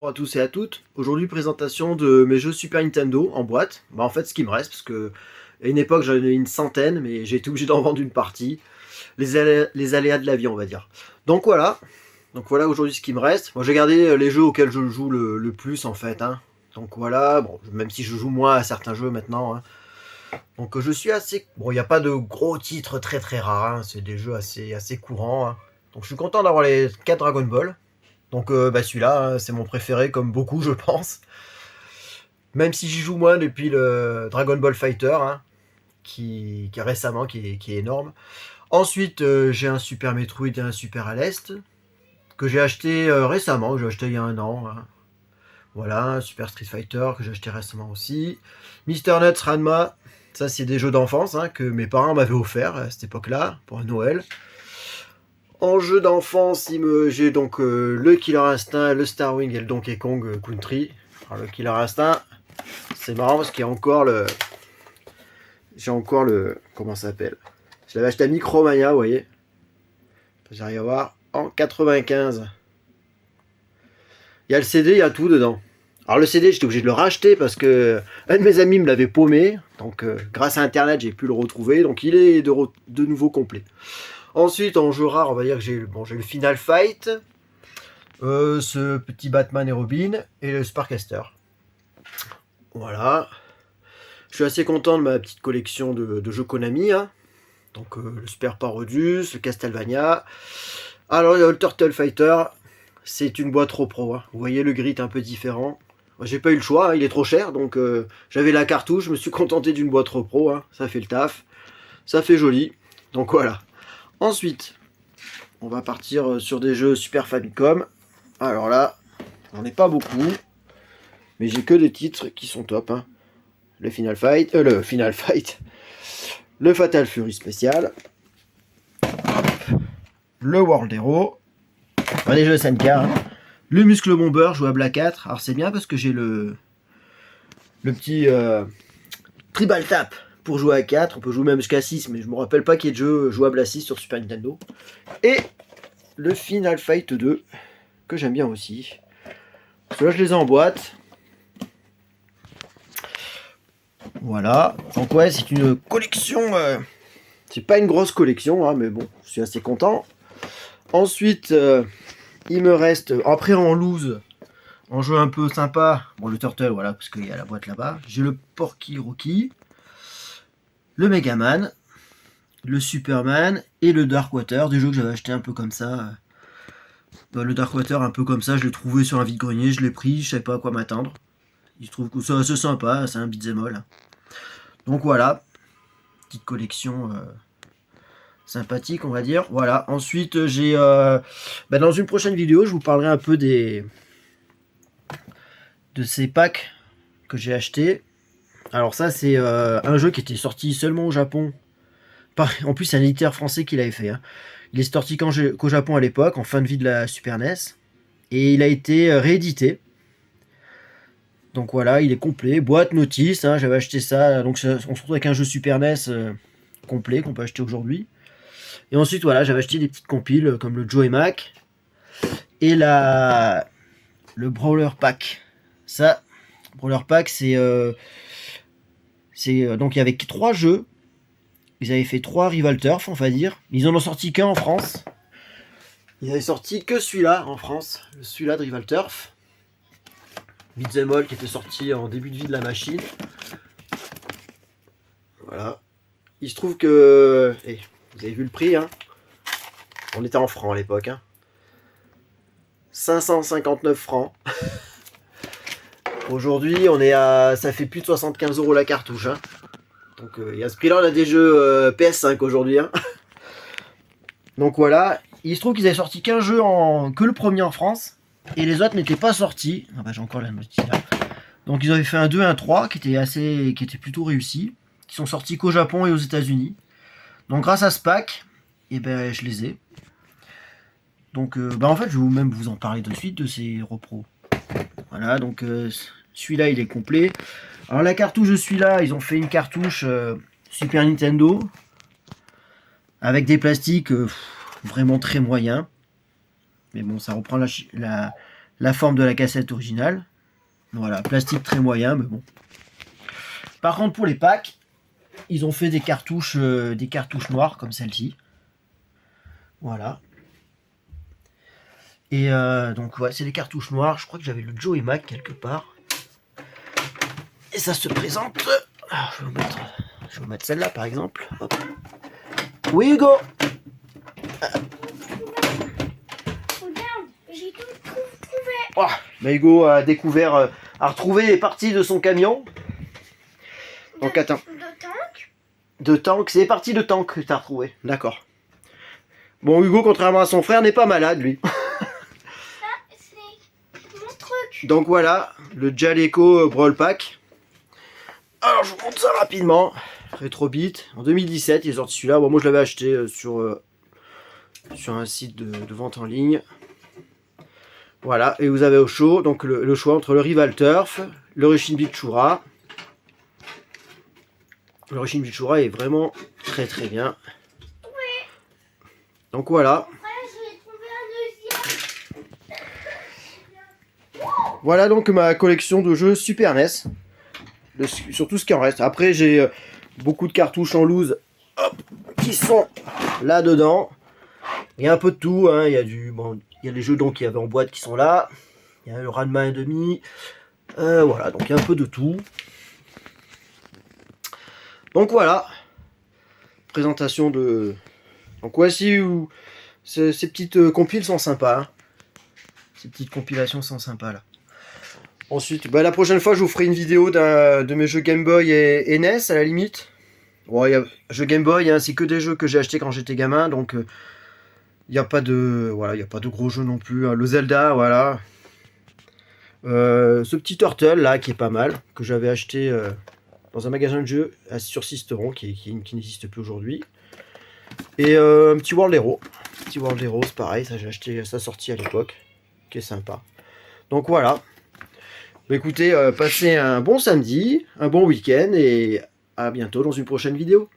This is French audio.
Bonjour à tous et à toutes. Aujourd'hui, présentation de mes jeux Super Nintendo en boîte. En fait, ce qui me reste, parce que à une époque j'en ai une centaine, mais j'ai été obligé d'en vendre une partie. Les aléas de la vie, on va dire. Donc voilà. Donc voilà aujourd'hui ce qui me reste. Moi, j'ai gardé les jeux auxquels je joue le plus en fait, hein. Donc voilà. Bon, même si je joue moins à certains jeux maintenant, hein. Donc je suis assez. Bon, il n'y a pas de gros titres très très rares, hein. C'est des jeux assez courants, hein. Donc je suis content d'avoir les 4 Dragon Ball. Donc celui-là, hein, c'est mon préféré comme beaucoup je pense. Même si j'y joue moins depuis le Dragon Ball Fighter, hein, qui est récemment, qui est énorme. Ensuite, j'ai un Super Metroid et un Super à l'Est, que j'ai acheté récemment, que j'ai acheté il y a un an, hein. Voilà, un Super Street Fighter que j'ai acheté récemment aussi. Mister Nuts, Ranma, ça c'est des jeux d'enfance, hein, que mes parents m'avaient offert à cette époque-là, pour Noël. En jeu d'enfance, j'ai donc le Killer Instinct, le Star Wing et le Donkey Kong Country. Alors, le Killer Instinct, c'est marrant parce qu'il y a encore le... J'ai encore le... Comment ça s'appelle? Je l'avais acheté à Micromania, vous voyez. J'arrive à voir. En 95. Il y a le CD, il y a tout dedans. Alors le CD, j'étais obligé de le racheter parce que un de mes amis me l'avait paumé. Donc grâce à Internet, j'ai pu le retrouver. Donc il est de nouveau complet. Ensuite, en jeu rare, on va dire que j'ai le Final Fight. Ce petit Batman et Robin. Et le Sparkcaster. Voilà. Je suis assez content de ma petite collection de jeux Konami, hein. Donc le Super Parodius, le Castlevania. Alors le Turtle Fighter, c'est une boîte trop pro, hein. Vous voyez le grid un peu différent. Moi, j'ai pas eu le choix, hein, il est trop cher, donc j'avais la cartouche, je me suis contenté d'une boîte trop pro, hein. Ça fait le taf, ça fait joli. Donc voilà. Ensuite, on va partir sur des jeux Super Famicom. Alors là, j'en ai pas beaucoup, mais j'ai que des titres qui sont top, hein. Le Final Fight, le Fatal Fury spécial, le World Hero, les jeux SNK, hein. Le Muscle Bomber jouable à 4. Alors c'est bien parce que j'ai le petit Tribal Tap pour jouer à 4. On peut jouer même jusqu'à 6, mais je me rappelle pas qu'il y ait de jeu jouable à 6 sur Super Nintendo. Et le Final Fight 2, que j'aime bien aussi. Ceux-là, je les ai en boîte. Voilà. Donc ouais, c'est une collection. C'est pas une grosse collection, hein, mais bon, je suis assez content. Ensuite, il me reste, après en loose, en jeu un peu sympa, bon le Turtle, voilà, parce qu'il y a la boîte là-bas. J'ai le Porky Rocky, le Megaman, le Superman et le Darkwater, des jeux que j'avais acheté un peu comme ça. Le Darkwater, un peu comme ça, je l'ai trouvé sur un vide-grenier, je l'ai pris, je savais pas à quoi m'attendre. Je trouve que c'est assez sympa, c'est un beat'em all. Donc voilà, petite collection sympathique, on va dire. Voilà, ensuite j'ai... dans une prochaine vidéo, je vous parlerai un peu de ces packs que j'ai achetés. Alors ça, c'est un jeu qui était sorti seulement au Japon. En plus, c'est un éditeur français qui l'avait fait, hein. Il est sorti qu'au Japon à l'époque, en fin de vie de la Super NES. Et il a été réédité. Donc voilà, il est complet. Boîte, notice, hein, j'avais acheté ça. Donc on se retrouve avec un jeu Super NES complet qu'on peut acheter aujourd'hui. Et ensuite, voilà, j'avais acheté des petites compiles comme le Joe et Mac. Et le Brawler Pack. Ça, Brawler Pack, c'est... donc il y avait 3 jeux. Ils avaient fait 3 Rival Turf, on va dire. Ils en ont sorti qu'un en France. Ils avaient sorti que celui-là en France. Celui-là de Rival Turf. Beat'em All qui était sorti en début de vie de la machine. Voilà. Il se trouve que... vous avez vu le prix, hein. On était en francs à l'époque, hein. 559 francs. Aujourd'hui, on est à... ça fait plus de 75 € la cartouche, hein. Donc il y a ce prix-là, on a des jeux PS5 aujourd'hui, hein. Donc voilà, il se trouve qu'ils avaient sorti qu'un jeu que le premier en France, et les autres n'étaient pas sortis. Ah bah j'ai encore la notice là. Donc ils avaient fait un 2 et un 3 qui était plutôt réussi, qui sont sortis qu'au Japon et aux États-Unis. Donc grâce à ce pack, et ben je les ai. Donc en fait je vais même vous en parler de suite de ces repros. Voilà, donc celui-là il est complet. Alors la cartouche de celui-là, ils ont fait une cartouche Super Nintendo avec des plastiques vraiment très moyens. Mais bon, ça reprend la forme de la cassette originale. Voilà, plastique très moyen, mais bon. Par contre, pour les packs, ils ont fait des cartouches noires comme celle-ci. Voilà. Et donc, ouais, c'est des cartouches noires. Je crois que j'avais le Joe et Mac quelque part. Et ça se présente. Ah, je vais vous mettre celle-là, par exemple. Hop. Oui, Hugo. Regarde, j'ai tout trouvé. Oh, bah Hugo a découvert, a retrouvé les parties de son camion. Donc attends. De tank. De tank, c'est les parties de tank que tu as retrouvé. D'accord. Bon, Hugo, contrairement à son frère, n'est pas malade, lui. Ça, c'est mon truc. Donc voilà, le Jaleco Brawl Pack. Alors, je vous montre ça rapidement. Retrobit, en 2017, il est sorti celui-là. Bon, moi, je l'avais acheté sur un site de vente en ligne. Voilà, et vous avez au chaud donc le choix entre le Rival Turf, le Rushin Bichura. Le Rushin Bichura est vraiment très très bien. Oui. Donc voilà. Après, j'ai trouvé un deuxième. Voilà donc ma collection de jeux Super NES. Sur tout ce qui en reste. Après, j'ai beaucoup de cartouches en loose qui sont là-dedans. Il y a un peu de tout. Hein. Il y a les jeux donc qu'il y avait en boîte qui sont là. Il y a le Ranma 1,5. Voilà, donc il y a un peu de tout. Donc voilà. Présentation de... Donc voici où ces petites compiles sont sympas. Hein. Ces petites compilations sont sympas là. Ensuite, bah, la prochaine fois, je vous ferai une vidéo de mes jeux Game Boy et NES à la limite. Bon, jeux Game Boy, hein, c'est que des jeux que j'ai achetés quand j'étais gamin, donc il n'y a pas de, voilà, il y a pas de gros jeux non plus. Hein. Le Zelda, voilà. Ce petit Turtle là, qui est pas mal, que j'avais acheté dans un magasin de jeux sur Sisteron, qui n'existe plus aujourd'hui. Et un petit World Hero. Petit World Hero, c'est pareil, ça j'ai acheté sa sortie à l'époque, qui est sympa. Donc voilà. Bah, écoutez, passez un bon samedi, un bon week-end et à bientôt dans une prochaine vidéo.